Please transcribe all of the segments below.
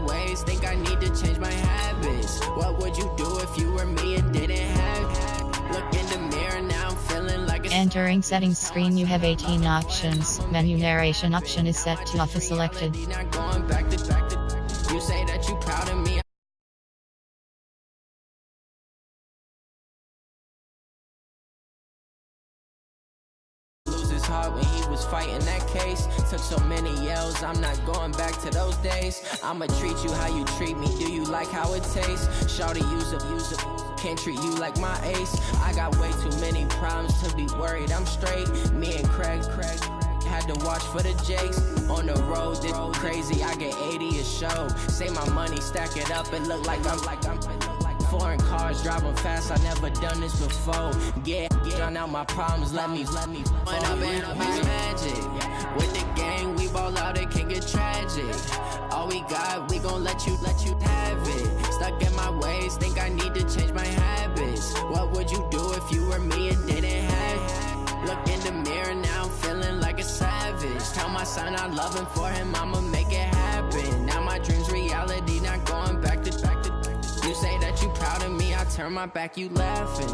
ways, think I need to change my habits. What would you do if you were me and didn't have? Look in the mirror, now I'm feeling like a... Entering settings screen, you have 18 options. Menu narration option is set to off is selected. Not going back to you say that you proud of me. When he was fighting that case, took so many yells, I'm not going back to those days. I'ma treat you how you treat me, do you like how it tastes? Shawty, use up, can't treat you like my ace. I got way too many problems to be worried, I'm straight. Me and Craig had to watch for the Jakes. On the road, this crazy, I get 80 a show. Say my money, stack it up, and look like I'm foreign cars, driving fast, I never done this before. Get out my problems, let me run up and up his magic. With the gang, we ball out, it can get tragic. All we got, we gon' let you have it. Stuck in my ways, think I need to change my habits. What would you do if you were me and didn't have? Look in the mirror, now I'm feeling like a savage. Tell my son I love him, for him I'ma make it happen. Now my dream's reality, not going back to you say that you proud of me, I turn my back, you laughing.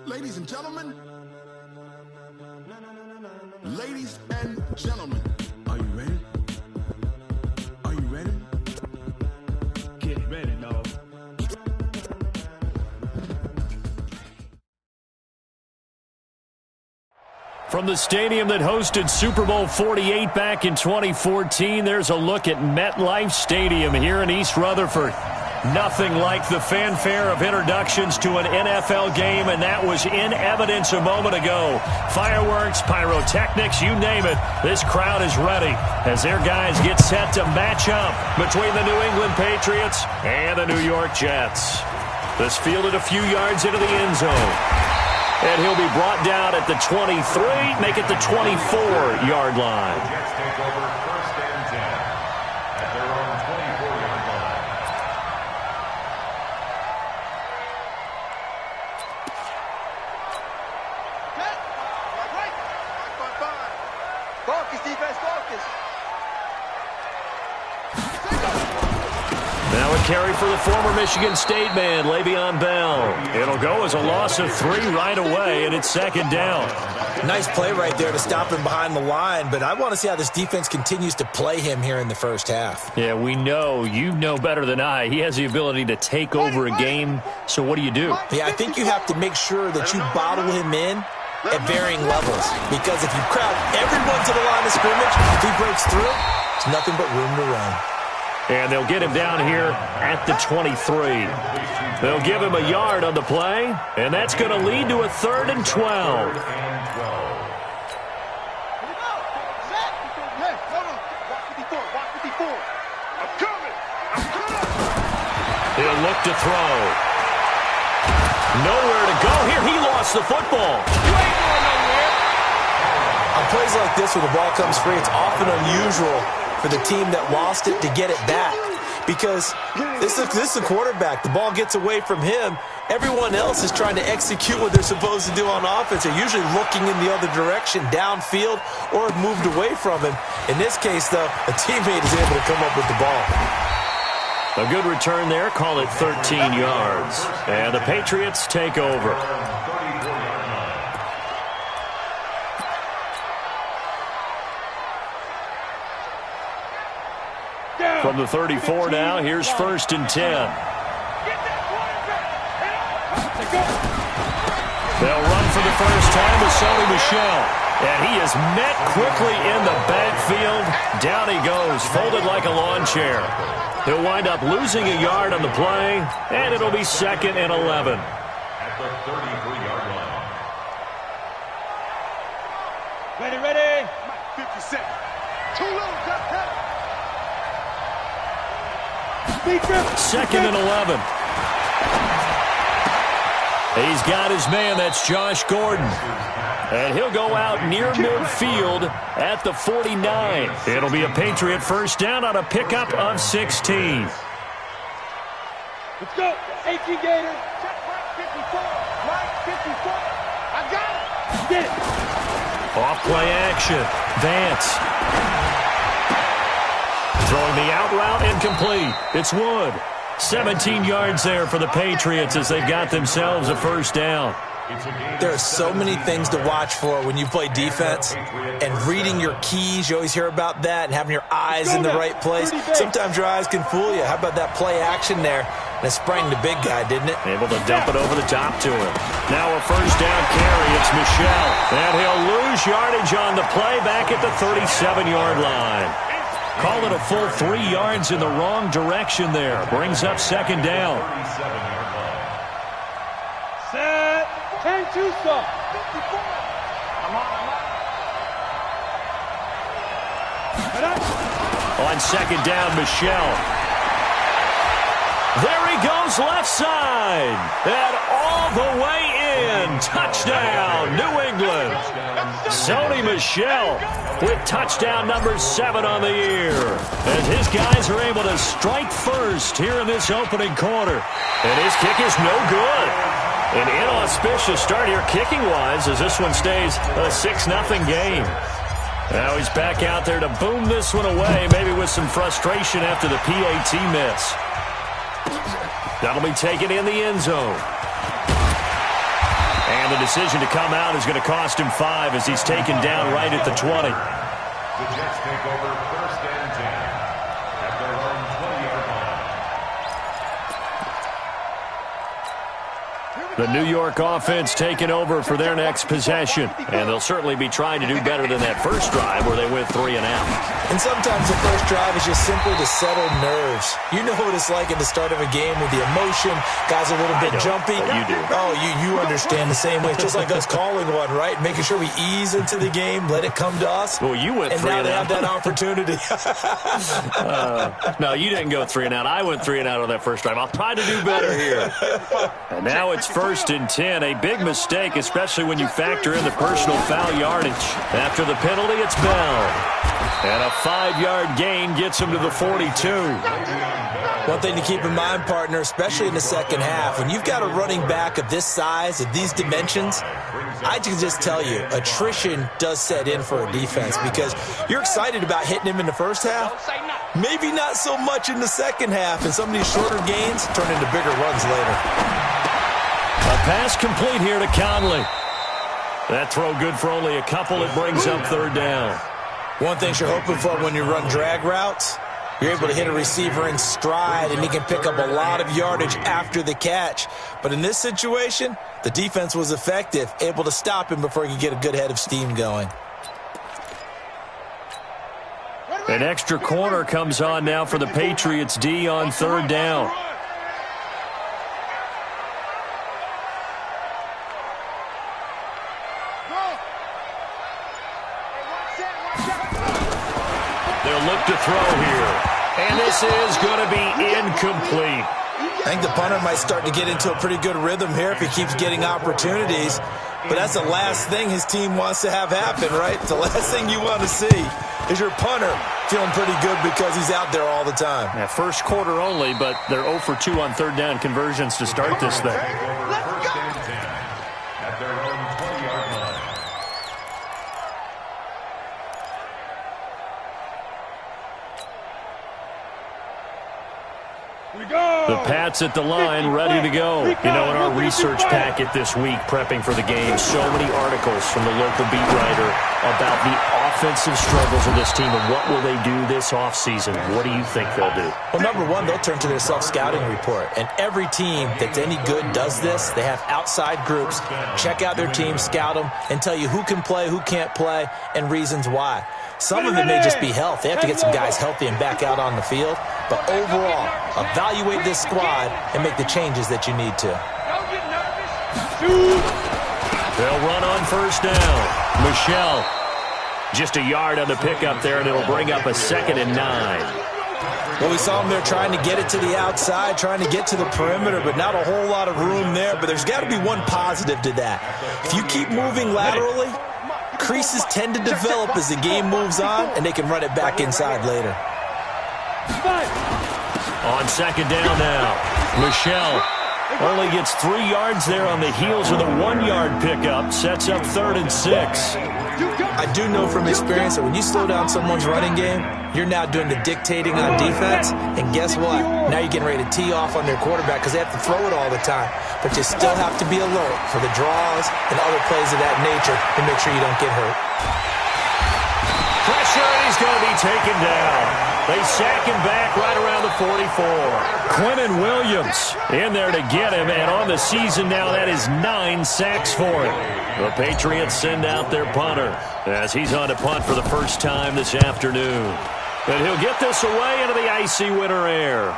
Ladies and gentlemen, ladies and gentlemen, are you ready? Are you ready? Get ready, dog. From the stadium that hosted Super Bowl 48 back in 2014, there's a look at MetLife Stadium here in East Rutherford. Nothing like the fanfare of introductions to an NFL game, and that was in evidence a moment ago. Fireworks, pyrotechnics, you name it. This crowd is ready as their guys get set to match up between the New England Patriots and the New York Jets. This fielded a few yards into the end zone. And he'll be brought down at the 23, make it the 24-yard line. Jets take over first and 10 at their own 24-yard line. Focus, defense, focus. Now a carry for the former Michigan State man, Le'Veon Bell. It'll go as a loss of 3 right away, and it's second down. Nice play right there to stop him behind the line, but I want to see how this defense continues to play him here in the first half. Yeah, we know. You know better than I. He has the ability to take over a game, so what do? Yeah, I think you have to make sure that you bottle him in at varying levels, because if you crowd everyone to the line of scrimmage, if he breaks through, it's nothing but room to run. And they'll get him down here at the 23. They'll give him a yard on the play, and that's going to lead to a 3rd and 12. He'll look to throw. Nowhere to go here. He lost the football. On plays like this, when the ball comes free, it's often unusual for the team that lost it to get it back, because this is the quarterback. The ball gets away from him. Everyone else is trying to execute what they're supposed to do on offense. They're usually looking in the other direction, downfield, or have moved away from him. In this case, though, a teammate is able to come up with the ball. A good return there. Call it 13 yards. And the Patriots take over. From the 34 now, here's 1st and 10. They'll run for the first time with Sony Michel. And he is met quickly in the backfield. Down he goes, folded like a lawn chair. He'll wind up losing a yard on the play, and it'll be 2nd and 11. At the 33-yard line. Ready. 50 seconds. Too little, cut. 2nd and 11. He's got his man. That's Josh Gordon. And he'll go out near midfield at the 49. It'll be a Patriot first down on a pickup of 16. Let's go. 18 Gators. Check right 54. Right 54. I got it. Get it. Off play action. Vance. Throwing the out route incomplete. It's Wood. 17 yards there for the Patriots as they've got themselves a first down. There are so many things to watch for when you play defense, and reading your keys, you always hear about that, and having your eyes in the right place. Sometimes your eyes can fool you. How about that play action there? And it sprang the big guy, didn't it? Able to dump it over the top to him. Now a first down carry. It's Michel. And he'll lose yardage on the play back at the 37-yard line. Call it a full 3 yards in the wrong direction there. Brings up second down. Set. 10-2 stop. 54. On second down, Michel. There he goes left side. And all the way in. Touchdown, New England. Sony Michel with touchdown number 7 on the year. As his guys are able to strike first here in this opening quarter. And his kick is no good. An inauspicious start here kicking-wise as this one stays a 6-0 game. Now he's back out there to boom this one away, maybe with some frustration after the PAT miss. That'll be taken in the end zone. And the decision to come out is going to cost him 5 as he's taken down right at the 20. The Jets take over first and 10 at their own 20-yard line. The New York offense taking over for their next possession. And they'll certainly be trying to do better than that first drive where they went 3 and out. And sometimes the first drive is just simply to settle nerves. You know what it's like at the start of a game with the emotion. Guys are a little bit jumpy. You do. Oh, you understand the same way. It's just like us calling one, right? Making sure we ease into the game, let it come to us. Well, you went 3 and out. And now they have that opportunity. No, you didn't go 3 and out. I went 3 and out on that first drive. I'll try to do better here. And now it's first and 10. A big mistake, especially when you factor in the personal foul yardage. After the penalty, it's Bell. And a 5-yard gain gets him to the 42. One thing to keep in mind, partner, especially in the second half, when you've got a running back of this size, of these dimensions, I can just tell you, attrition does set in for a defense because you're excited about hitting him in the first half. Maybe not so much in the second half, and some of these shorter gains turn into bigger runs later. A pass complete here to Conley. That throw good for only a couple. It brings up third down. One thing you're hoping for when you run drag routes, you're able to hit a receiver in stride, and he can pick up a lot of yardage after the catch. But in this situation, the defense was effective, able to stop him before he could get a good head of steam going. An extra corner comes on now for the Patriots D on third down. They'll look to throw here. And this is going to be incomplete. I think the punter might start to get into a pretty good rhythm here if he keeps getting opportunities. But that's the last thing his team wants to have happen, right? The last thing you want to see is your punter feeling pretty good because he's out there all the time. Yeah, first quarter only, but they're 0 for 2 on third down conversions to start this thing. First and 10 at their own 20-yard line. The Pats at the line, ready to go. You know, in our research packet this week, prepping for the game, so many articles from the local beat writer about the offensive struggles of this team and what will they do this offseason. What do you think they'll do? Well, number one, they'll turn to their self-scouting report. And every team that's any good does this. They have outside groups, check out their team, scout them, and tell you who can play, who can't play, and reasons why. Some of it may just be health. They have to get some guys healthy and back out on the field. But overall, evaluate this squad and make the changes that you need to. They'll run on first down. Michel, just a yard on the pickup there, and it'll bring up a 2nd and 9. Well, we saw him there trying to get it to the outside, trying to get to the perimeter, but not a whole lot of room there. But there's got to be one positive to that. If you keep moving laterally, creases tend to develop as the game moves on, and they can run it back inside later. On second down now, Michel only gets 3 yards there on the heels of the 1-yard pickup. Sets up 3rd and 6. I do know from experience that when you slow down someone's running game, you're now doing the dictating on defense. And guess what? Now you're getting ready to tee off on their quarterback because they have to throw it all the time. But you still have to be alert for the draws and other plays of that nature to make sure you don't get hurt. Pressure, and he's going to be taken down. They sack him back right around the 44. Quentin Williams in there to get him, and on the season now, that is 9 sacks for him. The Patriots send out their punter as he's on to punt for the first time this afternoon. And he'll get this away into the icy winter air.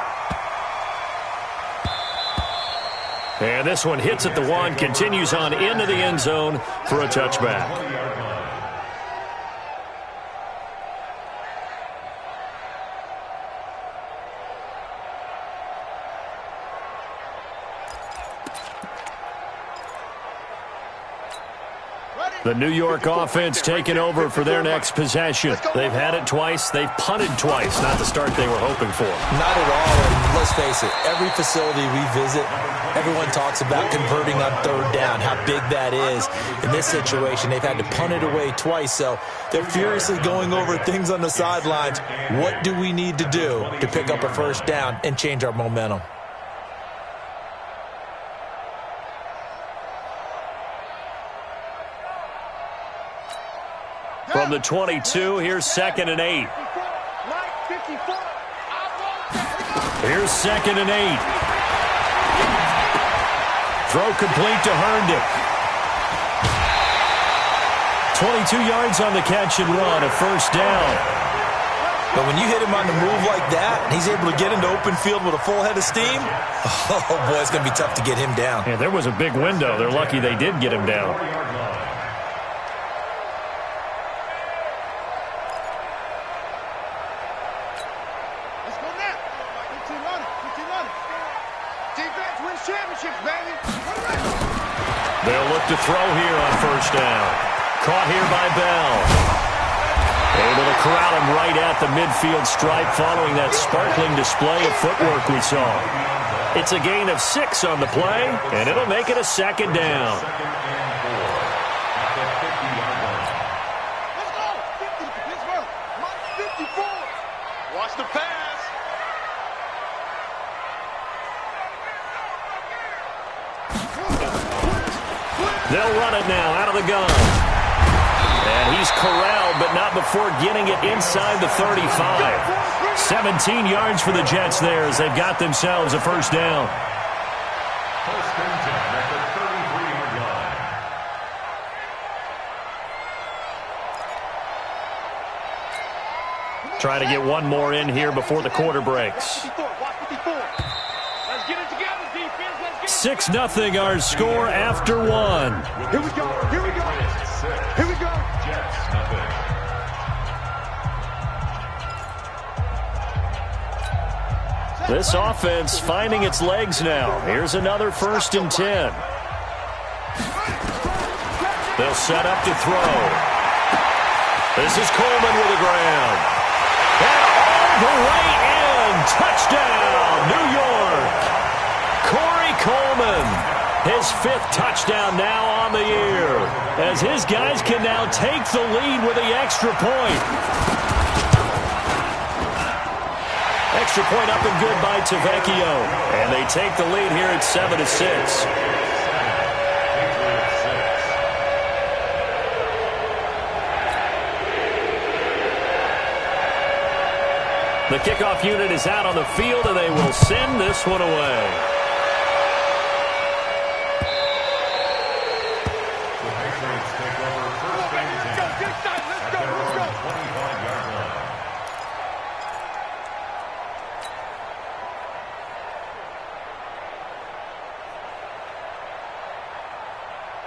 And this one hits at the 1, continues on into the end zone for a touchback. The New York offense taking over for their next possession. They've had it twice. They've punted twice. Not the start they were hoping for. Not at all. And let's face it, every facility we visit, everyone talks about converting on 3rd down, how big that is. In this situation, they've had to punt it away twice, so they're furiously going over things on the sidelines. What do we need to do to pick up a 1st down and change our momentum? From the 22, here's 2nd and 8. Here's 2nd and 8. Throw complete to Herndon. 22 yards on the catch and run, a 1st down. But when you hit him on the move like that, and he's able to get into open field with a full head of steam, oh boy, it's going to be tough to get him down. Yeah, there was a big window. They're lucky they did get him down. They'll look to throw here on 1st down. Caught here by Bell. Able to corral him right at the midfield stripe following that sparkling display of footwork we saw. It's a gain of 6 on the play, and it'll make it a 2nd down. Watch the pass. They'll run it now out of the gun. And he's corralled, but not before getting it inside the 35. 17 yards for the Jets there as they've got themselves a 1st down. First and 10 at the 33-yard line. Trying to get one more in here before the quarter breaks. 6-0 our score after 1. Here we go. Here we go. Here we go. Jets, nothing. This offense finding its legs now. Here's another 1st and 10. They'll set up to throw. This is Coleman with the ground. And all the way in. Touchdown, New York. Corey Coleman, his 5th touchdown now on the year, as his guys can now take the lead with the extra point. Extra point up and good by Tavecchio, and they take the lead here at 7-6. The kickoff unit is out on the field, and they will send this one away.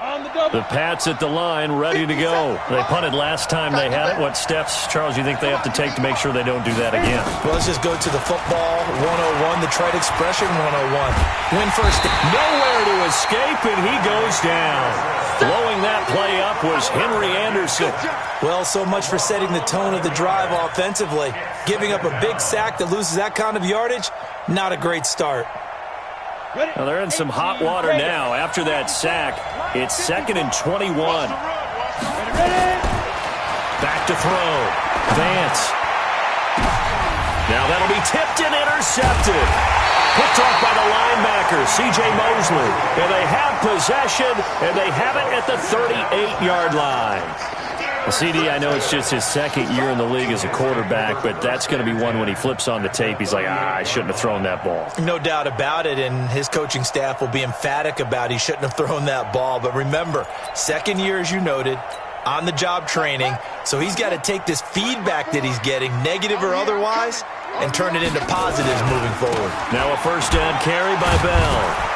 On the double. The Pats at the line, ready to go. They punted last time they had it. What steps, Charles, you think they have to take to make sure they don't do that again? Well, let's just go to the football 101, the trade expression 101. Win first. Nowhere to escape, and he goes down. Blowing that play up was Henry Anderson. Well, so much for setting the tone of the drive offensively. Giving up a big sack that loses that kind of yardage, not a great start. Well, they're in some hot water now. After that sack, it's 2nd and 21. Back to throw. Vance. Now that'll be tipped and intercepted. Picked off by the linebacker, C.J. Mosley. And they have possession, and they have it at the 38-yard line. Well, CD, I know it's just his 2nd year in the league as a quarterback, but that's going to be one when he flips on the tape. He's like, I shouldn't have thrown that ball. No doubt about it, and his coaching staff will be emphatic about he shouldn't have thrown that ball. But remember, 2nd year, as you noted, on-the-job training, so he's got to take this feedback that he's getting, negative or otherwise, and turn it into positives moving forward. Now a first down carry by Bell.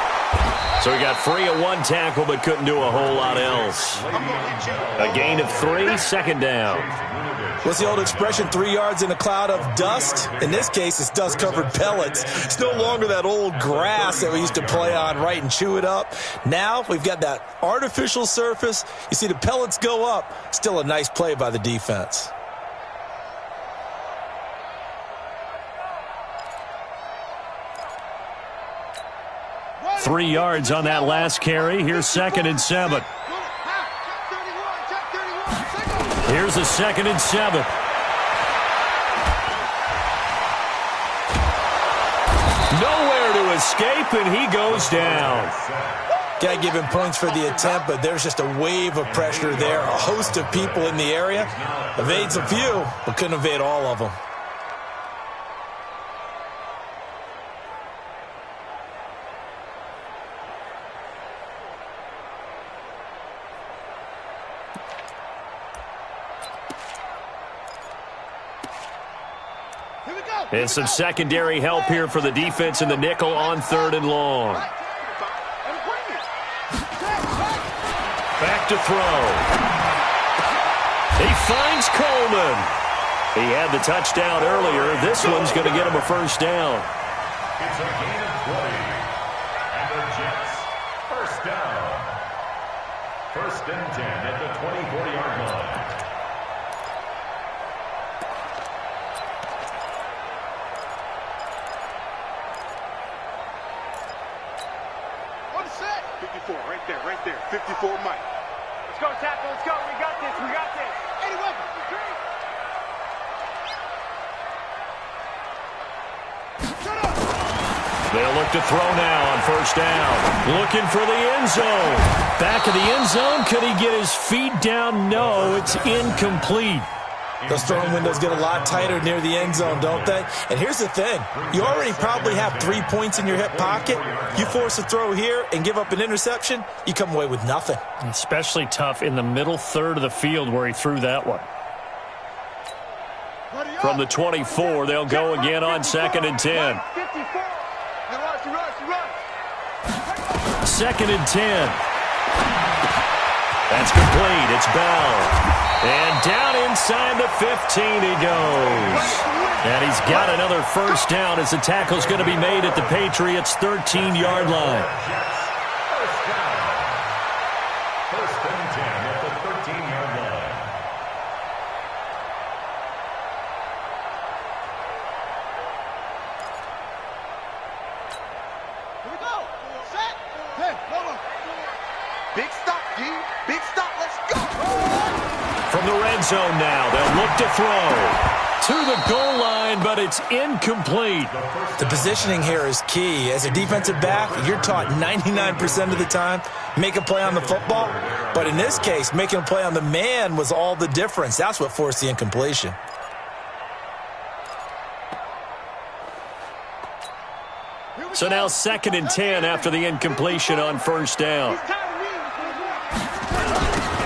So he got free of one tackle but couldn't do a whole lot else. A gain of 3, 2nd down. What's the old expression, 3 yards in a cloud of dust? In this case, it's dust-covered pellets. It's no longer that old grass that we used to play on, right, and chew it up. Now we've got that artificial surface. You see the pellets go up. Still a nice play by the defense. Three yards on that last carry. Here's 2nd and 7. Here's a 2nd and 7. Nowhere to escape, and he goes down. Got to give him points for the attempt, but there's just a wave of pressure there. A host of people in the area. Evades a few, but couldn't evade all of them. And some secondary help here for the defense in the nickel on 3rd and long. Back to throw. He finds Coleman. He had the touchdown earlier. This one's going to get him a first down. It's a gain of 20. And the Jets, first down. 1st and 10 at the 24-yard line. Right there. 54 Mike. Let's go, tackle. Let's go. We got this. 80 weapons. Shut up. They'll look to throw now on 1st down. Looking for the end zone. Back of the end zone. Could he get his feet down? No, it's incomplete. Those throwing windows get a lot tighter near the end zone, don't they? And here's the thing. You already probably have 3 points in your hip pocket. You force a throw here and give up an interception, you come away with nothing. Especially tough in the middle third of the field where he threw that one. From the 24, they'll go again on 2nd and 10. 2nd and 10. That's complete. It's Bell. And down inside the 15 he goes. And he's got another first down as the tackle's going to be made at the Patriots' 13-yard line. First down. 1st and 10 at the 13-yard line. Here we go. Set. Hey, hold on. Big stop, G. Big stop. Let's go. From the red zone now, they'll look to throw to the goal line, but it's incomplete. The positioning here is key. As a defensive back, you're taught 99% of the time, make a play on the football. But in this case, making a play on the man was all the difference. That's what forced the incompletion. So now 2nd and 10 after the incompletion on 1st down.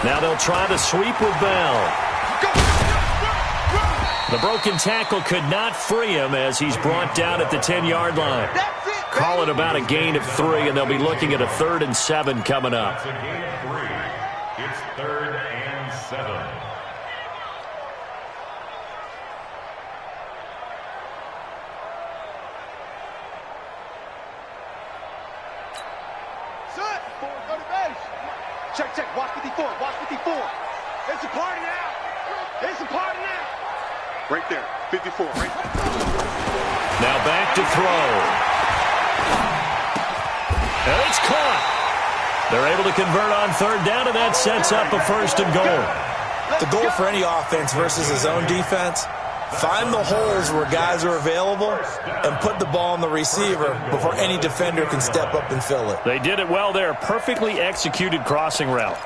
Now they'll try the sweep with Bell. The broken tackle could not free him as he's brought down at the 10-yard line. Call it about a gain of 3, and they'll be looking at a 3rd and 7 coming up. It's a gain of 3. 3rd and 7. Check, check. Watch 54. Watch 54. It's a party now. It's a party now. Right there. 54. Right there. Now back to throw. And it's caught. They're able to convert on 3rd down, and that sets up a 1st and goal. The goal for any offense versus his own defense, find the holes where guys are available and put the ball on the receiver before any defender can step up and fill it. They did it well there. Perfectly executed crossing route.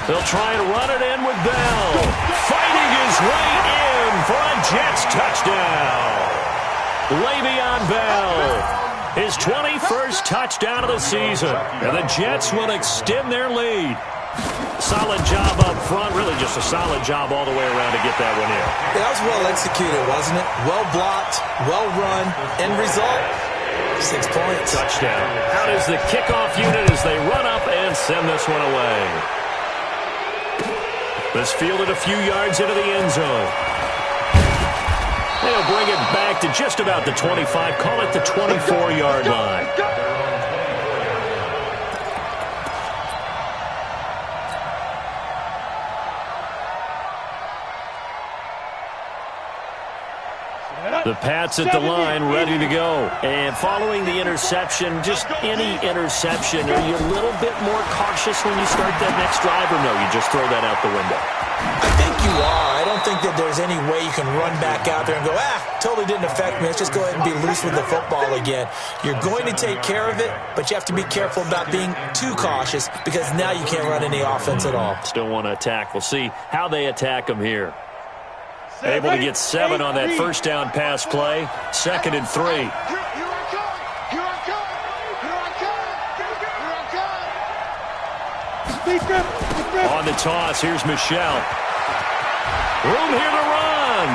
They'll try and run it in with Bell. Fighting his way in for a Jets touchdown. Le'Veon Bell, his 21st touchdown of the season. And the Jets will extend their lead. Solid job up front. Really just a solid job all the way around to get that one in. That was well executed, wasn't it? Well blocked, well run. End result, 6 points. Touchdown. Out is the kickoff unit as they run up and send this one away. This fielded a few yards into the end zone. They'll bring it back to just about the 25. Call it the 24-yard line. The Pats at the line, ready to go. And following the interception, just any interception, are you a little bit more cautious when you start that next drive, or no, you just throw that out the window? I think you are. I don't think that there's any way you can run back out there and go, totally didn't affect me. Let's just go ahead and be loose with the football again. You're going to take care of it, but you have to be careful about being too cautious because now you can't run any offense at all. Still want to attack. We'll see how they attack them here. Able to get 7 on that 1st down pass play. 2nd and 3. On the toss, here's Michelle. Room here to run.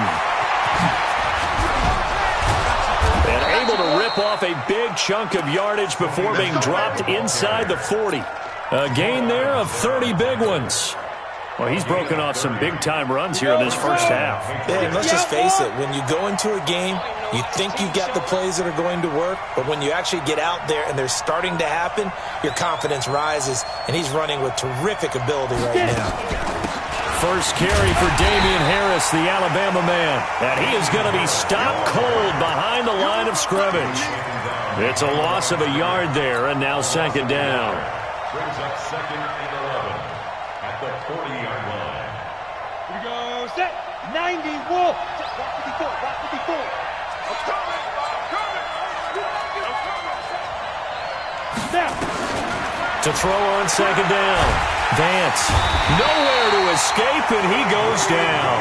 And able to rip off a big chunk of yardage before being dropped inside the 40. A gain there of 30 big ones. Well, he's broken off some big-time runs here in this 1st half. Yeah, and let's just face it. When you go into a game, you think you've got the plays that are going to work, but when you actually get out there and they're starting to happen, your confidence rises, and he's running with terrific ability right now. First carry for Damian Harris, the Alabama man. And he is going to be stopped cold behind the line of scrimmage. It's a loss of a yard there, and now 2nd down. Brings up 2nd and 11 at the 40-yard line. Here we go. Set. 90. Wolf. Watch 54. Watch 54. I'm coming. Now. To throw on 2nd down. Vance. Nowhere to escape, and he goes down.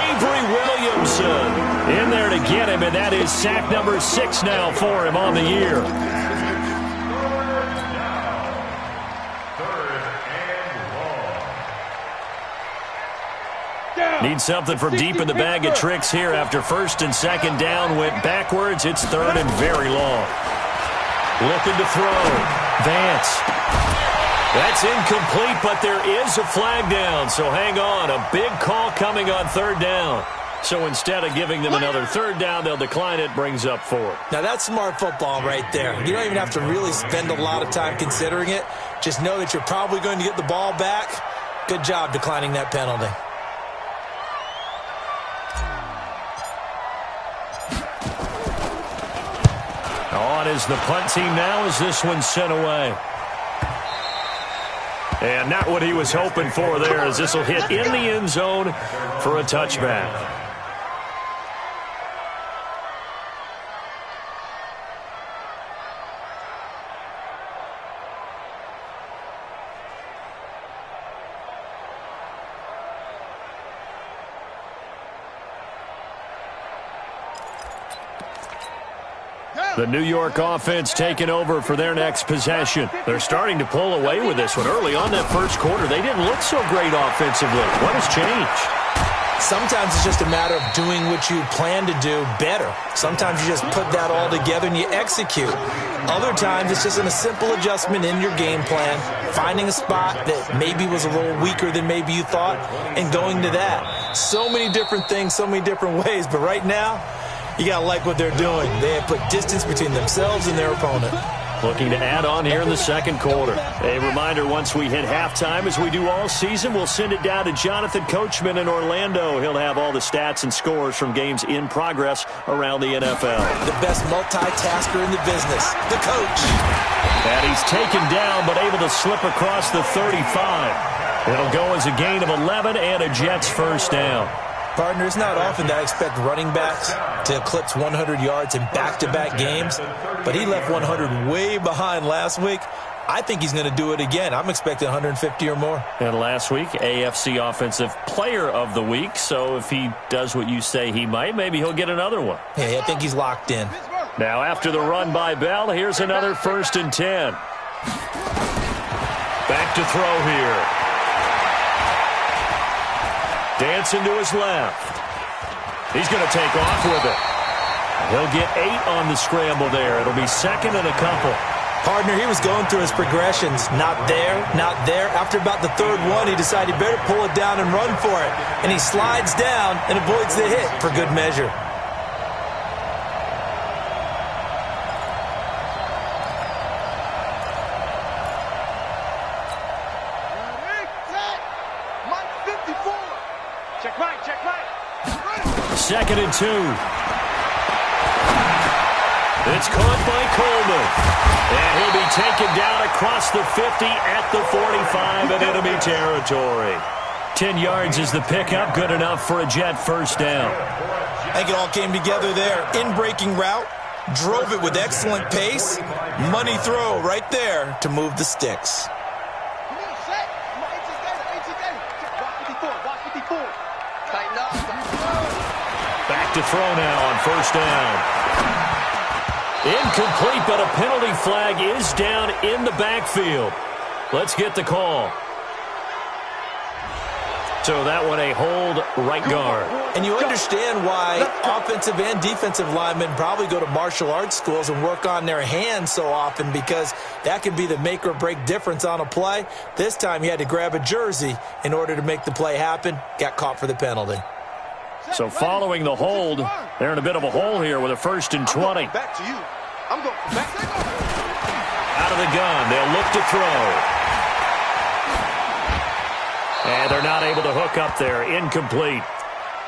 Avery Williamson in there to get him, and that is sack number 6 now for him on the year. Need something from deep in the bag of tricks here after 1st and 2nd down went backwards. It's 3rd and very long. Looking to throw. Vance. That's incomplete, but there is a flag down, so hang on. A big call coming on 3rd down. So instead of giving them another 3rd down, they'll decline it, brings up 4th. Now that's smart football right there. You don't even have to really spend a lot of time considering it. Just know that you're probably going to get the ball back. Good job declining that penalty. On is the punt team now as this one's sent away. And not what he was hoping for there, as this will hit in the end zone for a touchback. The New York offense taking over for their next possession. They're starting to pull away with this one. Early on that 1st quarter, they didn't look so great offensively. What has changed? Sometimes it's just a matter of doing what you plan to do better. Sometimes you just put that all together and you execute. Other times it's just a simple adjustment in your game plan, finding a spot that maybe was a little weaker than maybe you thought, and going to that. So many different things, so many different ways, but right now, you got to like what they're doing. They have put distance between themselves and their opponent. Looking to add on here in the second quarter. A reminder, once we hit halftime, as we do all season, we'll send it down to Jonathan Coachman in Orlando. He'll have all the stats and scores from games in progress around the NFL. The best multitasker in the business, the coach. And he's taken down, but able to slip across the 35. It'll go as a gain of 11 and a Jets first down. Partner, it's not often that I expect running backs to eclipse 100 yards in back-to-back games, but he left 100 way behind last week. I think he's going to do it again. I'm expecting 150 or more. And last week, AFC Offensive Player of the Week, so if he does what you say he might, maybe he'll get another one. Yeah, I think he's locked in. Now, after the run by Bell, here's another 1st and 10. Back to throw here. Dancing to his left. He's going to take off with it. He'll get 8 on the scramble there. It'll be 2nd and a couple. Partner, he was going through his progressions. Not there, not there. After about the 3rd one, he decided he better pull it down and run for it. And he slides down and avoids the hit for good measure. Second and 2. It's caught by Coleman. And he'll be taken down across the 50 at the 45 in enemy territory. 10 yards is the pickup. Good enough for a Jet first down. I think it all came together there. In-breaking route. Drove it with excellent pace. Money throw right there to move the sticks. Back to throw now on first down. Incomplete, but a penalty flag is down in the backfield. Let's get the call. So that one a hold right guard. And you understand why offensive and defensive linemen probably go to martial arts schools and work on their hands so often, because that can be the make or break difference on a play. This time he had to grab a jersey in order to make the play happen. Got caught for the penalty. So following the hold, they're in a bit of a hole here with a 1st and 20. Back to you. I'm going back. Out of the gun, they'll look to throw. And they're not able to hook up there. Incomplete.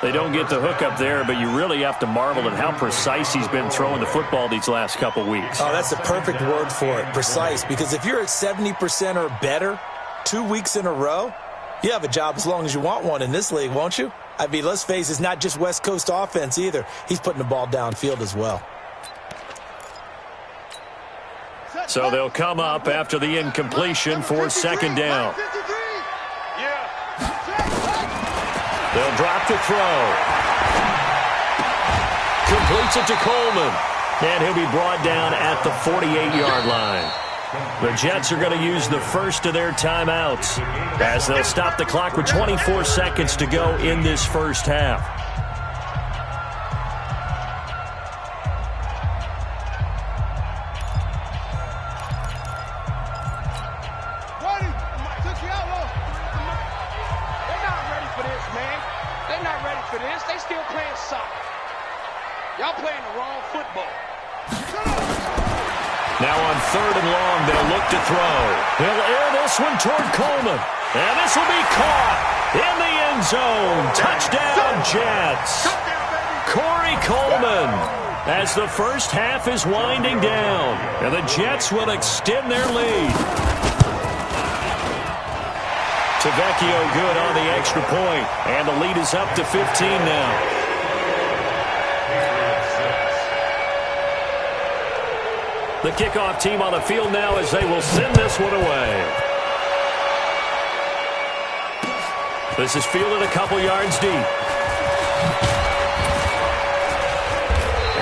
They don't get the hook up there, but you really have to marvel at how precise he's been throwing the football these last couple weeks. Oh, that's the perfect word for it, precise. Because if you're at 70% or better 2 weeks in a row, you have a job as long as you want one in this league, won't you? I mean, let's face it, it's not just West Coast offense either. He's putting the ball downfield as well. So they'll come up after the incompletion for 2nd down. They'll drop the throw. Completes it to Coleman. And he'll be brought down at the 48-yard line. The Jets are going to use the first of their timeouts as they'll stop the clock with 24 seconds to go in this first half. They're not ready for this, man. They're not ready for this. They still playing soccer. Y'all playing the wrong football. Now on 3rd and long, they'll look to throw. He'll air this one toward Coleman. And this will be caught in the end zone. Touchdown, Jets. Corey Coleman, as the first half is winding down. And the Jets will extend their lead. Tavecchio good on the extra point. And the lead is up to 15 now. The kickoff team on the field now as they will send this one away. This is fielded a couple yards deep.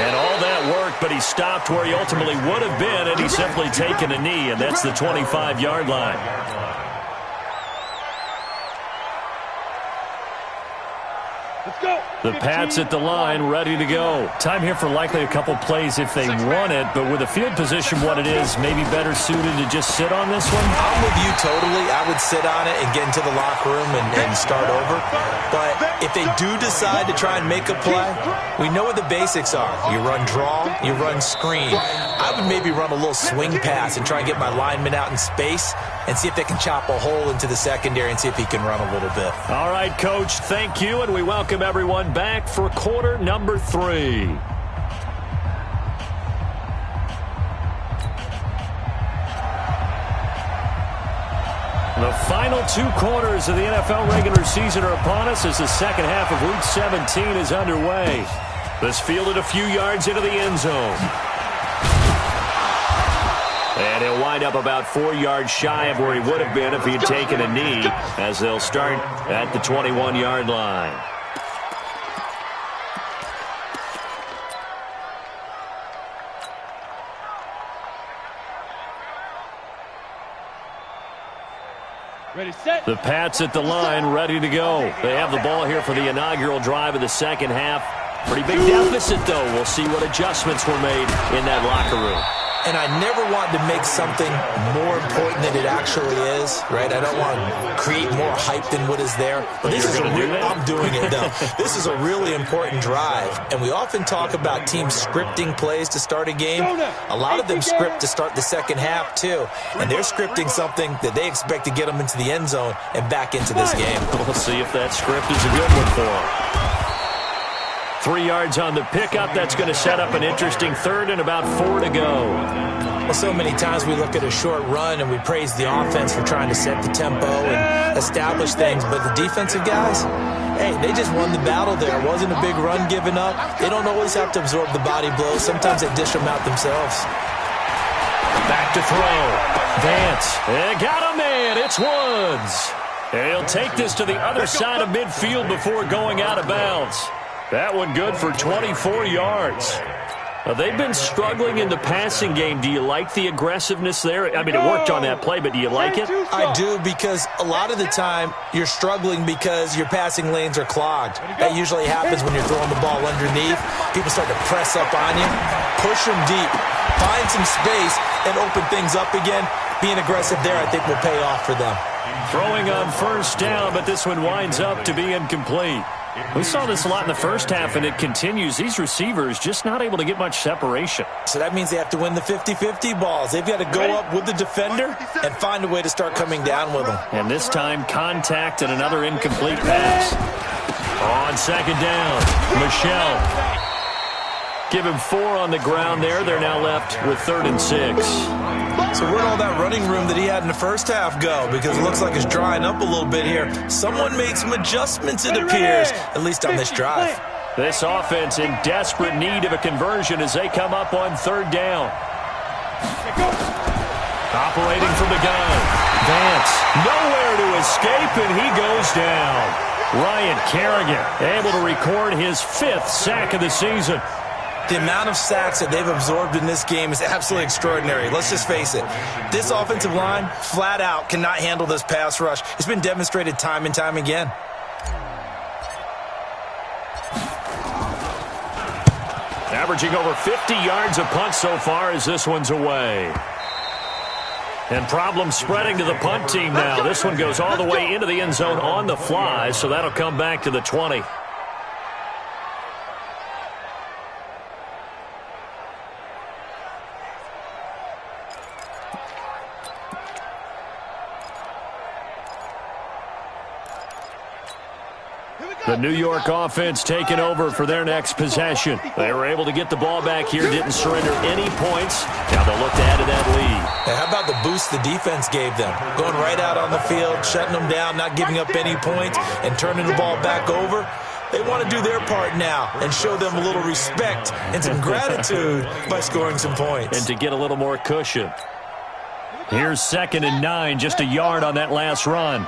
And all that work, but he stopped where he ultimately would have been, and he's simply taken a knee, and that's the 25-yard line. The Pats at the line, ready to go. Time here for likely a couple plays if they want it, but with the field position what it is, maybe better suited to just sit on this one? I'm with you totally. I would sit on it and get into the locker room and start over. But if they do decide to try and make a play, we know what the basics are. You run draw, you run screen. I would maybe run a little swing pass and try and get my lineman out in space and see if they can chop a hole into the secondary and see if he can run a little bit. All right, Coach, thank you, and we welcome everyone back for quarter number 3. The final 2 quarters of the NFL regular season are upon us as the second half of Week 17 is underway. This fielded a few yards into the end zone. And he'll wind up about 4 yards shy of where he would have been if he had taken a knee, as they'll start at the 21-yard line. Ready, set. The Pats at the line, ready to go. They have the ball here for the inaugural drive of the second half. Pretty big deficit, though. We'll see what adjustments were made in that locker room. And I never want to make something more important than it actually is, right? I don't want to create more hype than what is there. But this is I'm doing it, though. This is a really important drive. And we often talk about teams scripting plays to start a game. A lot of them script to start the second half, too. And they're scripting something that they expect to get them into the end zone and back into this game. We'll see if that script is a good one for them. 3 yards on the pickup. That's going to set up an interesting third and about 4 to go. Well, so many times we look at a short run and we praise the offense for trying to set the tempo and establish things. But the defensive guys, hey, they just won the battle there. It wasn't a big run given up. They don't always have to absorb the body blows. Sometimes they dish them out themselves. Back to throw. Vance. They got a man. It's Woods. And he'll take this to the other side of midfield before going out of bounds. That one good for 24 yards. They've been struggling in the passing game. Do you like the aggressiveness there? I mean, it worked on that play, but do you like it? I do, because a lot of the time you're struggling because your passing lanes are clogged. That usually happens when you're throwing the ball underneath. People start to press up on you. Push them deep. Find some space and open things up again. Being aggressive there, I think, will pay off for them. Throwing on first down, but this one winds up to be incomplete. We saw this a lot in the first half, and it continues. These receivers just not able to get much separation. So that means they have to win the 50-50 balls. They've got to go up with the defender and find a way to start coming down with them. And this time, contact and another incomplete pass. On second down, Michel. Give him 4 on the ground there. They're now left with 3rd and 6. So where'd all that running room that he had in the first half go? Because it looks like it's drying up a little bit here. Someone made some adjustments, it appears, at least on this drive. This offense in desperate need of a conversion as they come up on 3rd down. Operating from the gun. Vance, nowhere to escape, and he goes down. Ryan Kerrigan able to record his 5th sack of the season. The amount of sacks that they've absorbed in this game is absolutely extraordinary. Let's just face it. This offensive line, flat out, cannot handle this pass rush. It's been demonstrated time and time again. Averaging over 50 yards a punt so far as this one's away. And problems spreading to the punt team now. This one goes all the way into the end zone on the fly, so that'll come back to the 20. The New York offense taking over for their next possession. They were able to get the ball back here, didn't surrender any points. Now they'll look to add to that lead. Now, how about the boost the defense gave them? Going right out on the field, shutting them down, not giving up any points, and turning the ball back over. They want to do their part now and show them a little respect and some gratitude by scoring some points. And to get a little more cushion. Here's 2nd and 9, just a yard on that last run.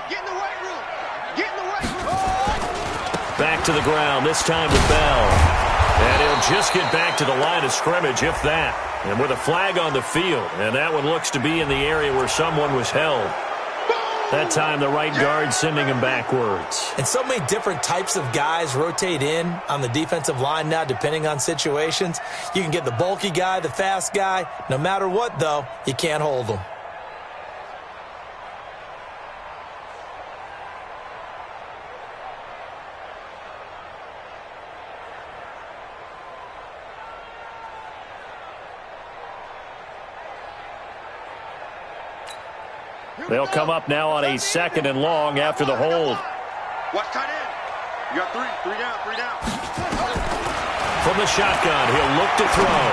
Back to the ground, this time with Bell. And he'll just get back to the line of scrimmage, if that. And with a flag on the field, and that one looks to be in the area where someone was held. That time, the right guard sending him backwards. And so many different types of guys rotate in on the defensive line now, depending on situations. You can get the bulky guy, the fast guy. No matter what, though, you can't hold them. They'll come up now on a 2nd and long after the hold. Watch tight end. You got three down. From the shotgun, he'll look to throw.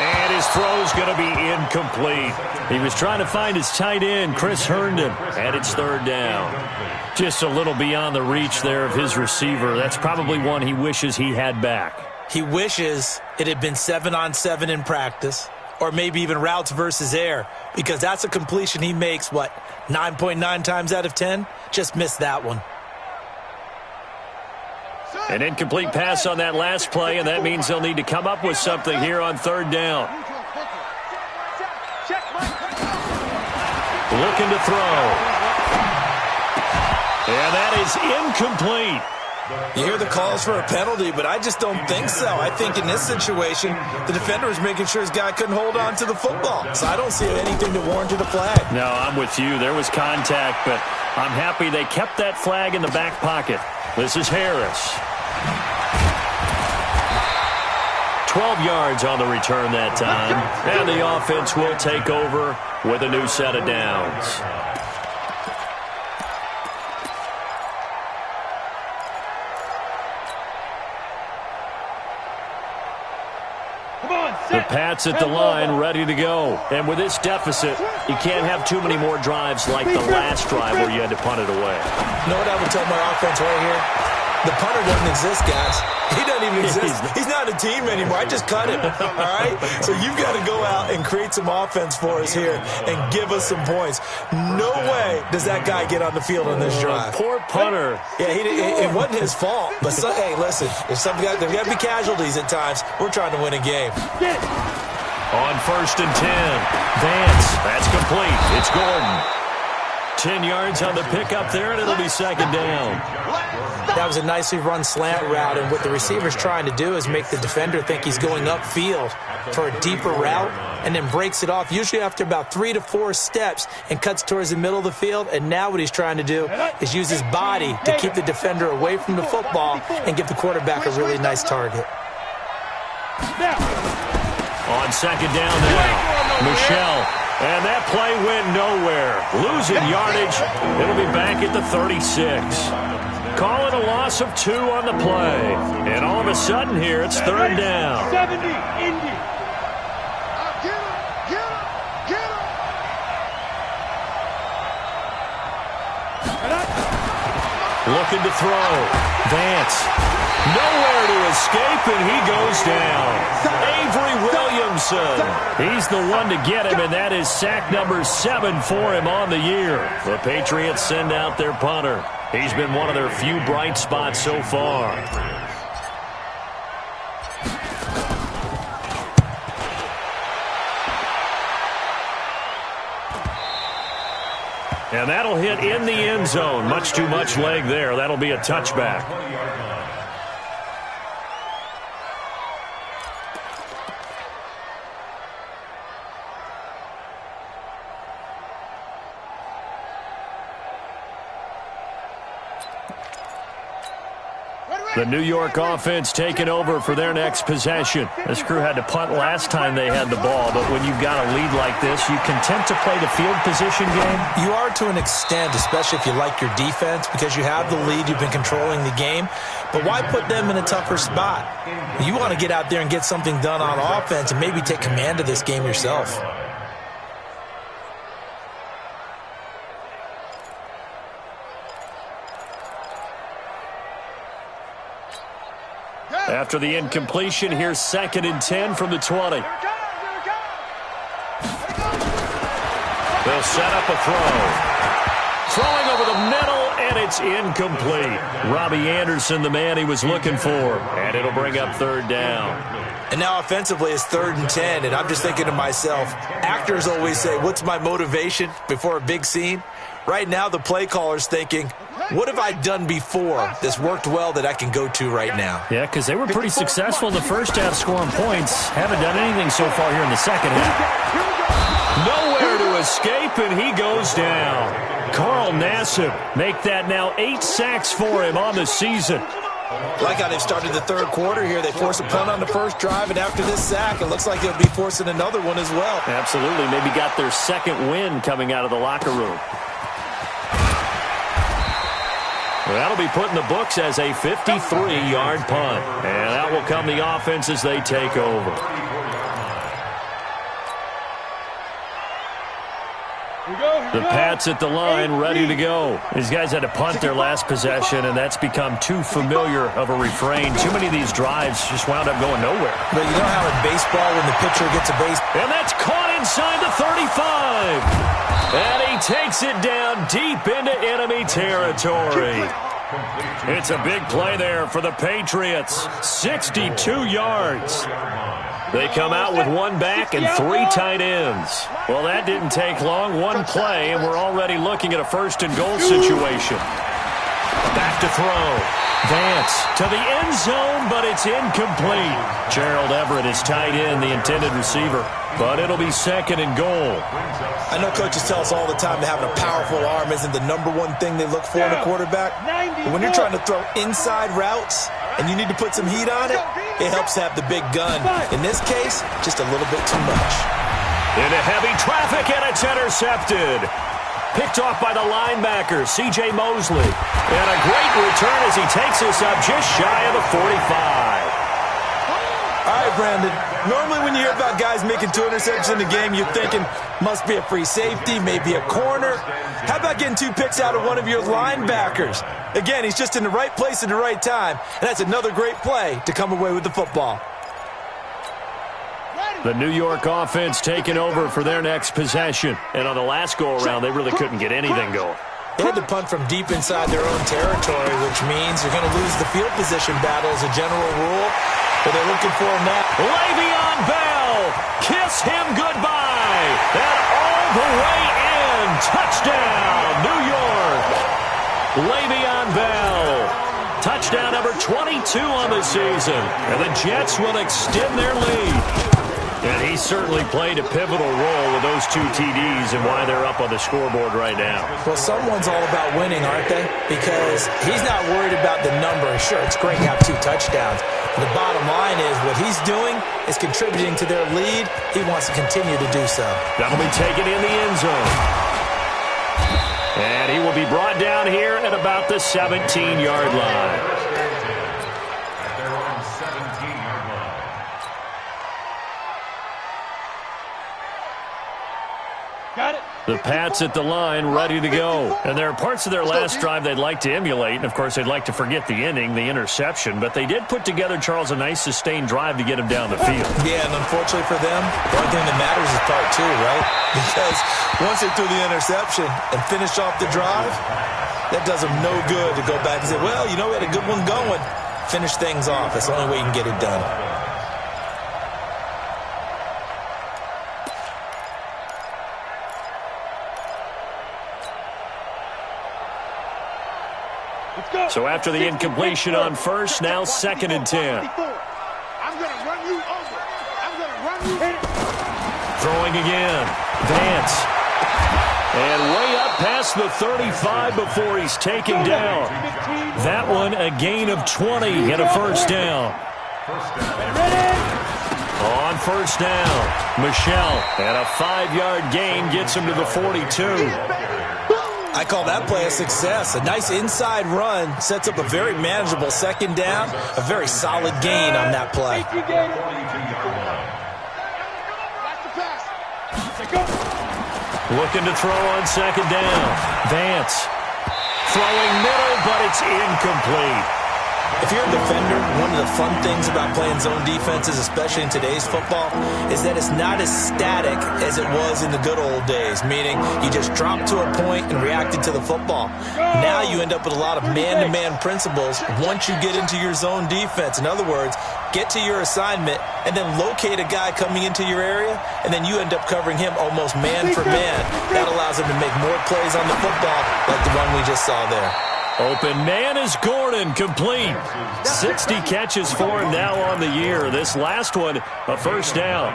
And his throw's going to be incomplete. He was trying to find his tight end, Chris Herndon, and it's 3rd down. Just a little beyond the reach there of his receiver. That's probably one he wishes he had back. He wishes it had been 7-on-7 in practice, or maybe even routes versus air, because that's a completion he makes, 9.9 times out of 10? Just missed that one. An incomplete pass on that last play, and that means they'll need to come up with something here on 3rd down. Looking to throw. And that is incomplete. You hear the calls for a penalty, but I just don't think so. I think in this situation, the defender was making sure his guy couldn't hold on to the football. So I don't see anything that warranted a flag. No, I'm with you. There was contact, but I'm happy they kept that flag in the back pocket. This is Harris. 12 yards on the return that time. And the offense will take over with a new set of downs. The Pats at the line, ready to go. And with this deficit, you can't have too many more drives like the last drive where you had to punt it away. You know what I would tell my offense right here? The punter doesn't exist, guys. He doesn't even exist. He's not a team anymore. I just cut him, all right? So you've got to go out and create some offense for us here and give us some points. No way does that guy get on the field on this drive. Poor punter. Yeah, it wasn't his fault. But, hey, listen, if there's got to be casualties at times. We're trying to win a game. On 1st and 10, Vance, that's complete. It's Gordon. 10 yards on the pickup there, and it'll be 2nd down. That was a nicely run slant route, and what the receiver's trying to do is make the defender think he's going upfield for a deeper route and then breaks it off, usually after about 3 to 4 steps, and cuts towards the middle of the field. And now what he's trying to do is use his body to keep the defender away from the football and give the quarterback a really nice target. On 2nd down now, Michelle. And that play went nowhere. Losing yardage. It'll be back at the 36. Call it a loss of 2 on the play. And all of a sudden here, it's 3rd down. 70, Indy. Get him. Looking to throw. Vance. Nowhere to escape, and he goes down. Avery Williamson. He's the one to get him, and that is sack number 7 for him on the year. The Patriots send out their punter. He's been one of their few bright spots so far. And that'll hit in the end zone. Much too much leg there. That'll be a touchback. The New York offense taking over for their next possession. This crew had to punt last time they had the ball, but when you've got a lead like this, you content to play the field position game? You are to an extent, especially if you like your defense, because you have the lead, you've been controlling the game. But why put them in a tougher spot? You want to get out there and get something done on offense and maybe take command of this game yourself. After the incompletion, here's 2nd and 10 from the 20. They'll set up a throw. Throwing over the middle, and it's incomplete. Robbie Anderson, the man he was looking for. And it'll bring up 3rd down. And now offensively, it's 3rd and 10, and I'm just thinking to myself, actors always say, what's my motivation before a big scene? Right now, the play caller's thinking, what have I done before this worked well that I can go to right now? Yeah, because they were pretty successful in the first half scoring points. Haven't done anything so far here in the second half. Nowhere to escape, and he goes down. Carl Nassib make that now 8 sacks for him on the season. Like how they've started the third quarter here. They force a punt on the first drive, and after this sack, it looks like they'll be forcing another one as well. Absolutely. Maybe got their second win coming out of the locker room. That'll be put in the books as a 53-yard punt. And out will come the offense as they take over. The Pats at the line, ready to go. These guys had to punt their last possession, and that's become too familiar of a refrain. Too many of these drives just wound up going nowhere. But you know how in baseball when the pitcher gets a base... And that's caught inside the 35. And he takes it down deep into enemy territory. It's a big play there for the Patriots. 62 yards. They come out with one back and 3 tight ends. Well, that didn't take long. One play, and we're already looking at a first-and-goal situation. Back to throw. Vance to the end zone, but it's incomplete. Gerald Everett is tight end, the intended receiver, but it'll be second and goal. I know coaches tell us all the time that having a powerful arm isn't the #1 thing they look for in a quarterback. But when you're trying to throw inside routes and you need to put some heat on it, it helps to have the big gun. In this case, just a little bit too much. Into heavy traffic, and it's intercepted. Picked off by the linebacker, C.J. Mosley. And a great return as he takes us up just shy of the 45. All right, Brandon. Normally when you hear about guys making 2 interceptions in the game, you're thinking must be a free safety, maybe a corner. How about getting 2 picks out of one of your linebackers? Again, he's just in the right place at the right time, and that's another great play to come away with the football. The New York offense taking over for their next possession. And on the last go-around, they really couldn't get anything going. They had to punt from deep inside their own territory, which means you're going to lose the field position battle as a general rule. But they're looking for him now. Le'Veon Bell, kiss him goodbye. And all the way in. Touchdown, New York. Le'Veon Bell. Touchdown number 22 on the season. And the Jets will extend their lead. And he certainly played a pivotal role with those 2 TDs and why they're up on the scoreboard right now. Well, someone's all about winning, aren't they? Because he's not worried about the number. Sure, it's great to have 2 touchdowns. The bottom line is what he's doing is contributing to their lead. He wants to continue to do so. That'll be taken in the end zone. And he will be brought down here at about the 17-yard line. Got it. The Pats at the line, ready to go. And there are parts of their last drive they'd like to emulate. And, of course, they'd like to forget the ending, the interception. But they did put together, Charles, a nice sustained drive to get him down the field. Yeah, and unfortunately for them, the only thing that matters is part 2, right? Because once they threw the interception and finished off the drive, that does them no good to go back and say, well, you know, we had a good one going. Finish things off. That's the only way you can get it done. So after the incompletion on first, now 2nd and 10. I'm going to run you over. I'm going to run you in. Throwing again. Vance. And way up past the 35 before he's taken down. That one a gain of 20 and a first down. On first down, Michel. And a 5-yard gain gets him to the 42. I call that play a success. A nice inside run sets up a very manageable 2nd down. A very solid gain on that play. Looking to throw on 2nd down. Vance throwing middle, but it's incomplete. If you're a defender, one of the fun things about playing zone defenses, especially in today's football, is that it's not as static as it was in the good old days, meaning you just dropped to a point and reacted to the football. Now you end up with a lot of man-to-man principles once you get into your zone defense. In other words, get to your assignment and then locate a guy coming into your area, and then you end up covering him almost man for man. That allows him to make more plays on the football like the one we just saw there. Open man is Gordon, complete. 60 catches for him now on the year. This last one, a first down.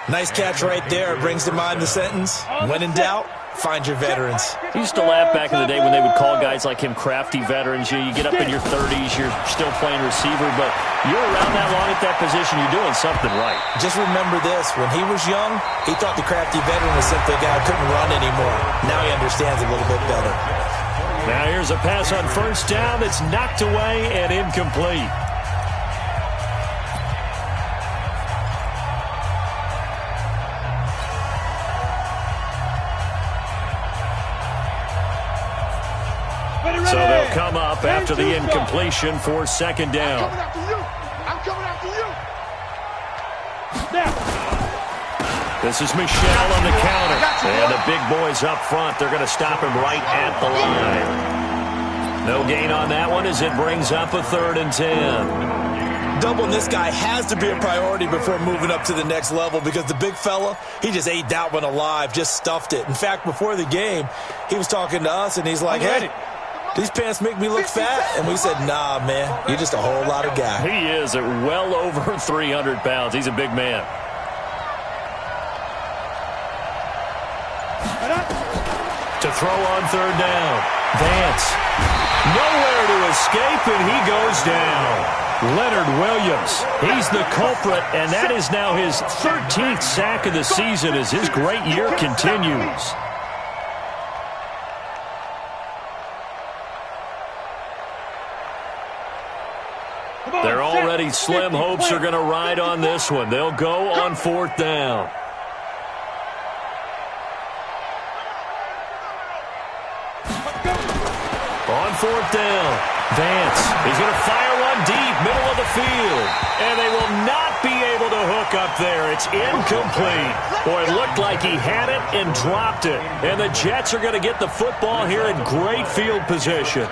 Nice catch right there. Brings to mind the sentence, when in doubt, find your veterans. I used to laugh back in the day when they would call guys like him crafty veterans. You get up in your 30s, you're still playing receiver, but you're around that long at that position, you're doing something right. Just remember this, when he was young, he thought the crafty veteran was simply a guy who couldn't run anymore. Now he understands a little bit better. Now here's a pass on first down that's knocked away and incomplete. So they'll come up after the incompletion for second down. I'm coming after you. This is Michel on the counter. And the big boys up front, they're going to stop him right at the line. No gain on that one as it brings up a 3rd and 10. Doubling this guy has to be a priority before moving up to the next level because the big fella, he just ate that one alive, just stuffed it. In fact, before the game, he was talking to us, and he's like, hey, these pants make me look fat. And we said, nah, man, you're just a whole lot of guy. He is at well over 300 pounds. He's a big man. To throw on 3rd down. Vance. Nowhere to escape, and he goes down. Leonard Williams. He's the culprit, and that is now his 13th sack of the season as his great year continues. They're already slim hopes are going to ride on this one. They'll go on 4th down. On 4th down, Vance. He's going to fire one deep, middle of the field. And they will not be able to hook up there. It's incomplete. Boy, it looked like he had it and dropped it. And the Jets are going to get the football here in great field position.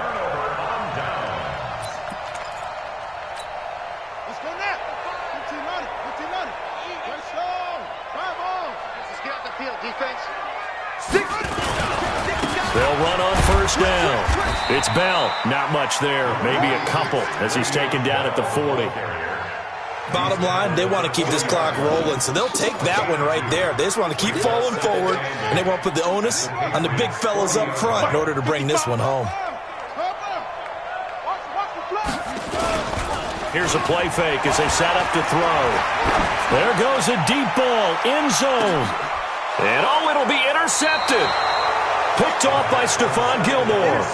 They'll run on 1st down. It's Bell. Not much there. Maybe a couple as he's taken down at the 40. Bottom line, they want to keep this clock rolling, so they'll take that one right there. They just want to keep falling forward, and they want to put the onus on the big fellas up front in order to bring this one home. Here's a play fake as they set up to throw. There goes a deep ball, end zone. And it'll be intercepted. Picked off by Stephon Gilmore.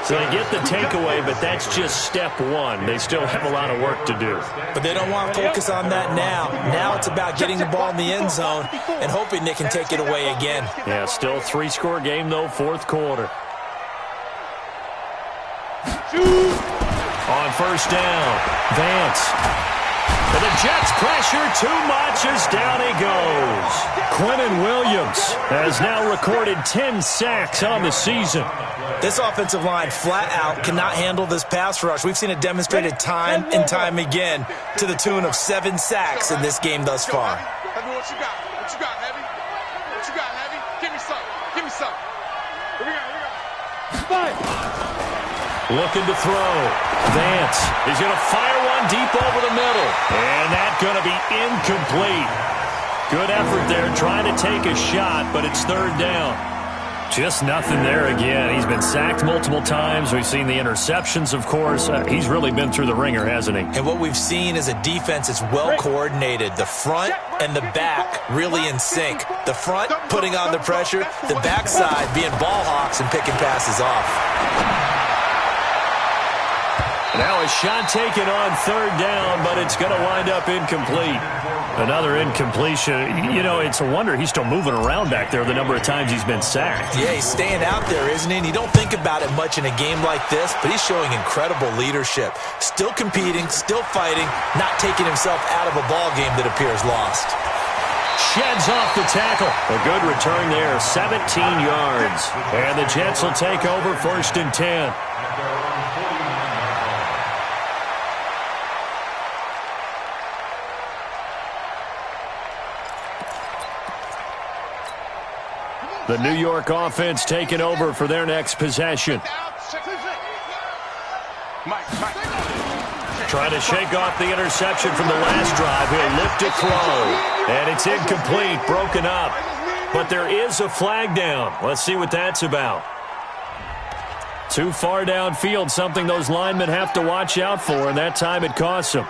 So they get the takeaway, but that's just step one. They still have a lot of work to do. But they don't want to focus on that now. Now it's about getting the ball in the end zone and hoping they can take it away again. Yeah, still 3-score game, though, 4th quarter. On 1st down, Vance. And the Jets pressure too much as down he goes. Quinnen Williams has now recorded 10 sacks on the season. This offensive line flat out cannot handle this pass rush. We've seen it demonstrated time and time again to the tune of 7 sacks in this game thus far. Heavy, what you got? What you got, Heavy? What you got, Heavy? Give me some. Give me some. Here we go. Looking to throw. Vance. He's going to fire one deep over the middle. And that's going to be incomplete. Good effort there trying to take a shot, but it's 3rd down. Just nothing there again. He's been sacked multiple times. We've seen the interceptions, of course. He's really been through the ringer, hasn't he? And what we've seen is a defense that's well-coordinated. The front and the back really in sync. The front putting on the pressure. The backside being ball hawks and picking passes off. Now a shot taken on third down, but it's going to wind up incomplete. Another incompletion. You know, it's a wonder he's still moving around back there the number of times he's been sacked. Yeah, he's staying out there, isn't he? And you don't think about it much in a game like this, but he's showing incredible leadership. Still competing, still fighting, not taking himself out of a ball game that appears lost. Sheds off the tackle. A good return there, 17 yards. And the Jets will take over 1st and 10. The New York offense taking over for their next possession. Trying to shake off the interception from the last drive. He'll look to throw. And it's incomplete, broken up. But there is a flag down. Let's see what that's about. Too far downfield, something those linemen have to watch out for, and that time it costs them.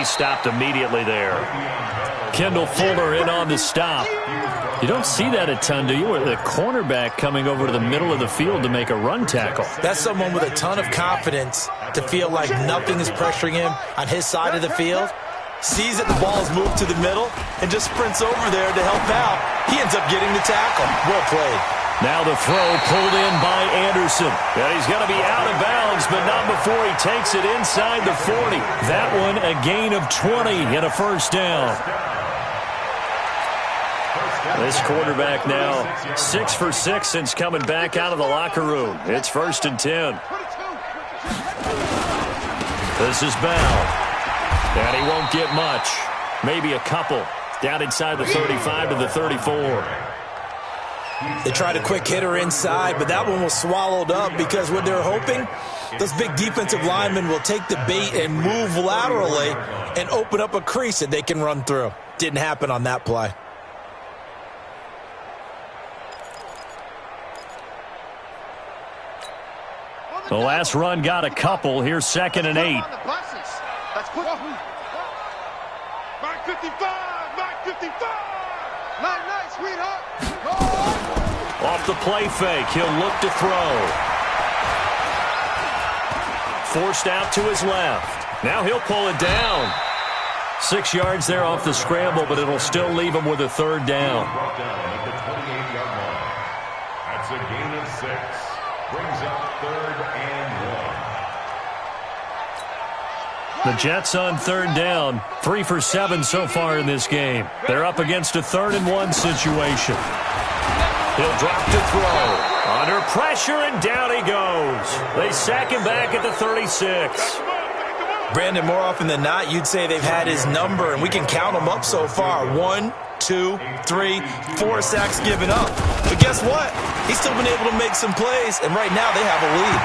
Stopped immediately there. Kendall Fuller in on the stop. You don't see that a ton, do you? With the cornerback coming over to the middle of the field to make a run tackle. That's someone with a ton of confidence to feel like nothing is pressuring him on his side of the field. Sees that the ball is moved to the middle and just sprints over there to help out. He ends up getting the tackle. Well played. Now the throw pulled in by Anderson. And he's going to be out of bounds, but not before he takes it inside the 40. That one a gain of 20 and a first down. This quarterback now 6 for 6 since coming back out of the locker room. It's 1st and 10. This is Bell. And he won't get much. Maybe a couple. Down inside the 35 to the 34. They tried a quick hitter inside, but that one was swallowed up because what they're hoping, those big defensive linemen will take the bait and move laterally and open up a crease that they can run through. Didn't happen on that play. The last run got a couple. Here's 2nd and 8. Let's put Mark 55, Mark 55. Night, sweetheart. Off the play fake, he'll look to throw. Forced out to his left. Now he'll pull it down. 6 yards there off the scramble, but it'll still leave him with a third down. Brought down at the 28-yard line. That's a gain of 6. Brings up 3rd and 1. The Jets on 3rd down. 3 for 7 so far in this game. They're up against a 3rd and 1 situation. He'll drop to throw. Under pressure, and down he goes. They sack him back at the 36. Brandon, more often than not, you'd say they've had his number, and we can count them up so far. 1, 2, 3, 4 sacks given up. But guess what? He's still been able to make some plays, and right now they have a lead.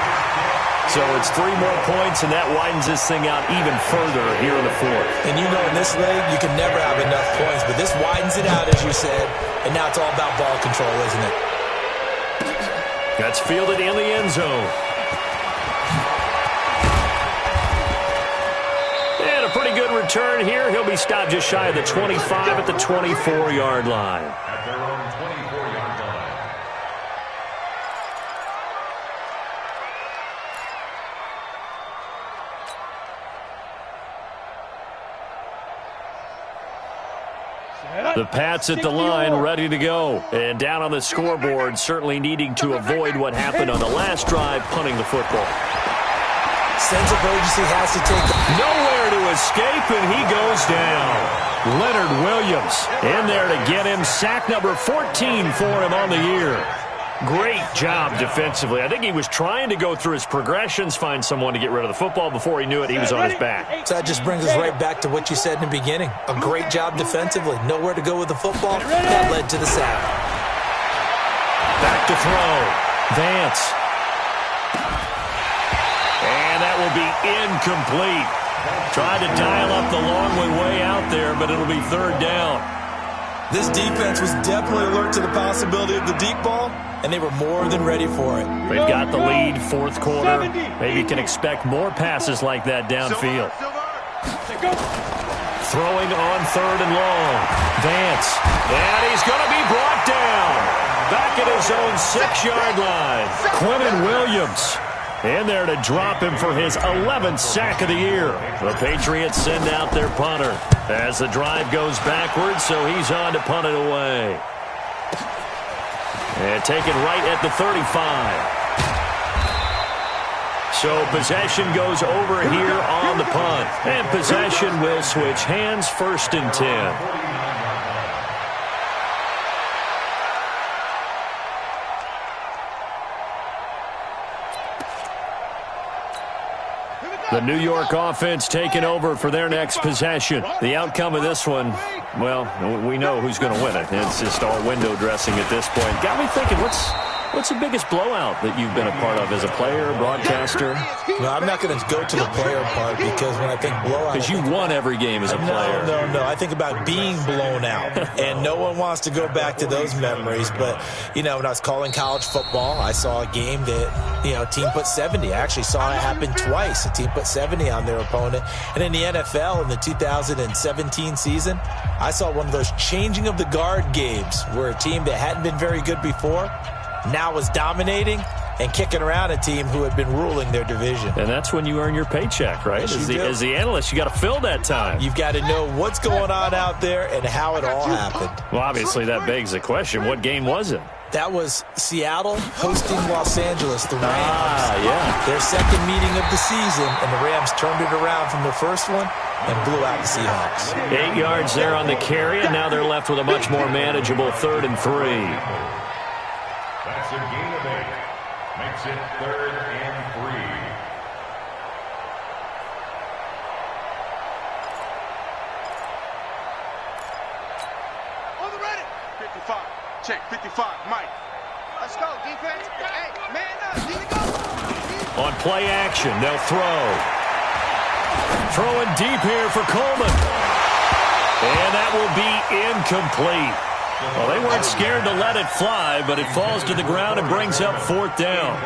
So it's 3 more points, and that widens this thing out even further here in the 4th. And you know in this league, you can never have enough points, but this widens it out, as you said, and now it's all about ball control, isn't it? That's fielded in the end zone. And a pretty good return here. He'll be stopped just shy of the 25 at the 24-yard line. At their own 24-yard line. The Pats at the line, ready to go. And down on the scoreboard, certainly needing to avoid what happened on the last drive, punting the football. Sense of urgency has to take nowhere to escape, and he goes down. Leonard Williams in there to get him. Sack number 14 for him on the year. Great job defensively. I think he was trying to go through his progressions, find someone to get rid of the football. Before he knew it, he was on his back. So that just brings us right back to what you said in the beginning. A great job defensively. Nowhere to go with the football. That led to the sack. Back to throw. Vance. And that will be incomplete. Tried to dial up the long way out there, but it'll be 3rd down. This defense was definitely alert to the possibility of the deep ball, and they were more than ready for it. They've got the lead, fourth quarter. Maybe you can expect more passes like that downfield. Throwing on third and long. Vance. And he's going to be brought down. Back at his own 6-yard line. Quinnen Williams in there to drop him for his 11th sack of the year. The Patriots send out their punter as the drive goes backwards, so he's on to punt it away. And taken right at the 35. So possession goes over here on the punt. And possession will switch hands, 1st and 10. The New York offense taking over for their next possession. The outcome of this one, well, we know who's going to win it. It's just all window dressing at this point. Got me thinking, what's the biggest blowout that you've been a part of as a player, broadcaster? No, I'm not going to go to the player part because when I think blowout... Because you won every game as a player. No. I think about being blown out. And no one wants to go back to those memories. But, when I was calling college football, I saw a game that, a team put 70. I actually saw it happen twice. A team put 70 on their opponent. And in the NFL, in the 2017 season, I saw one of those changing of the guard games where a team that hadn't been very good before now was dominating and kicking around a team who had been ruling their division. And that's when you earn your paycheck, right? Yes, as the analyst, you got to fill that time. You've got to know what's going on out there and how it all happened. Well, obviously, that begs the question, what game was it? That was Seattle hosting Los Angeles, the Rams. Yeah. Their second meeting of the season, and the Rams turned it around from the first one and blew out the Seahawks. 8 yards there on the carry, and now they're left with a much more manageable 3rd and 3. That's a gain of 8. Makes it 3rd and 3. On the ready. 55. Check. 55. Mike. Let's go, defense. Hey, man up. Here we go. On play action, they'll throw. Throwing deep here for Coleman. And that will be incomplete. Well, they weren't scared to let it fly, but it falls to the ground and brings up 4th down.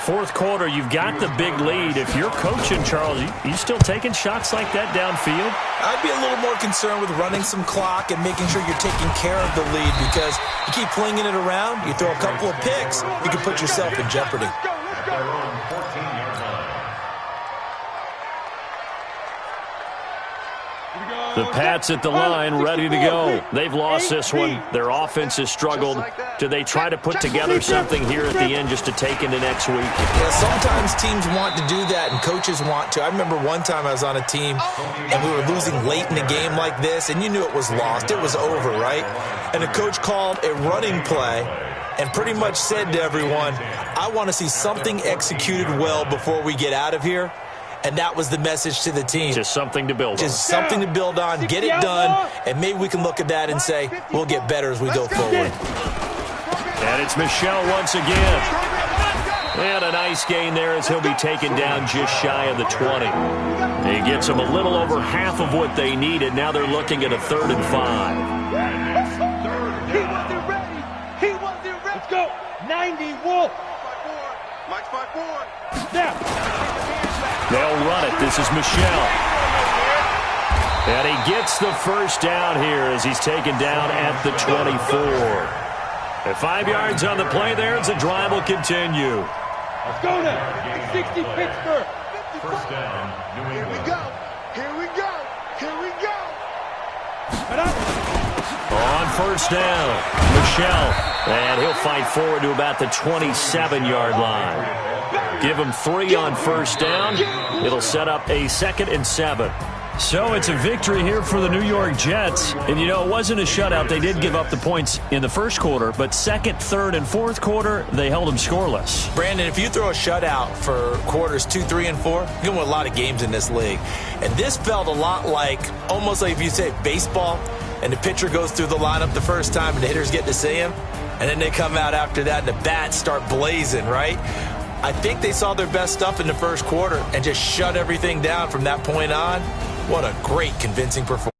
4th quarter, you've got the big lead. If you're coaching, Charles, you still taking shots like that downfield? I'd be a little more concerned with running some clock and making sure you're taking care of the lead because you keep flinging it around, you throw a couple of picks, you can put yourself in jeopardy. The Pats at the line, ready to go. They've lost this one. Their offense has struggled. Do they try to put together something here at the end just to take into next week? Yeah, sometimes teams want to do that and coaches want to. I remember one time I was on a team and we were losing late in a game like this and you knew it was lost. It was over, right? And the coach called a running play and pretty much said to everyone, I want to see something executed well before we get out of here. And that was the message to the team. Just something to build on. Just something to build on, get it done, and maybe we can look at that and say, we'll get better as we go forward. And it's Michel once again. And a nice gain there as he'll be taken down just shy of the 20. He gets them a little over half of what they needed. Now they're looking at a 3rd and 5. He wasn't ready. He wasn't ready. Let's go. 90 Wolf. Mike's 5-4. Now. They'll run it. This is Michel. And he gets the first down here as he's taken down at the 24. At 5 yards on the play there as the drive will continue. Let's go now. 60 Pittsburgh. First down, New Here we England. go. Here we go. Here we go. On first down, Michel. And he'll fight forward to about the 27-yard line. Give him 3 on first down. It'll set up a 2nd and 7. So it's a victory here for the New York Jets. And, it wasn't a shutout. They did give up the points in the first quarter, but 2nd, 3rd, and 4th quarter, they held them scoreless. Brandon, if you throw a shutout for quarters 2, 3, and 4, you're going to win a lot of games in this league. And this felt a lot like, almost like if you say baseball, and the pitcher goes through the lineup the first time and the hitters get to see him, and then they come out after that and the bats start blazing, right? I think they saw their best stuff in the first quarter and just shut everything down from that point on. What a great, convincing performance.